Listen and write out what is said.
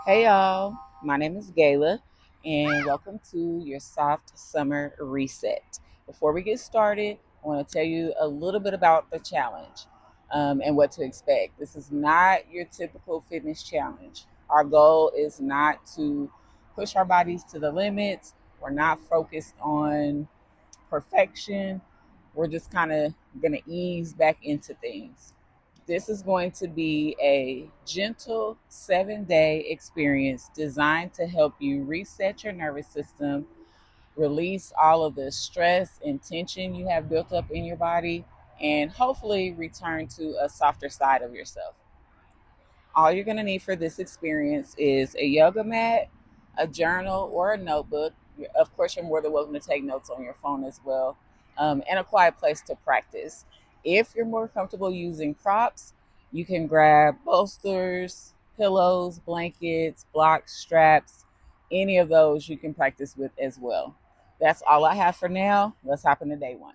Hey y'all, my name is Gayla, and welcome to your soft summer reset. Before we get started, I want to tell you a little bit about the challenge and what to expect. This is not your typical fitness challenge. Our goal is not to push our bodies to the limits. We're not focused on perfection. We're just kind of going to ease back into things. This is going to be a gentle 7-day experience designed to help you reset your nervous system, release all of the stress and tension you have built up in your body, and hopefully return to a softer side of yourself. All you're going to need for this experience is a yoga mat, a journal, or a notebook. Of course, you're more than welcome to take notes on your phone as well, and a quiet place to practice. If you're more comfortable using props, you can grab bolsters, pillows, blankets, blocks, straps, any of those you can practice with as well. That's all I have for now. Let's hop into day one.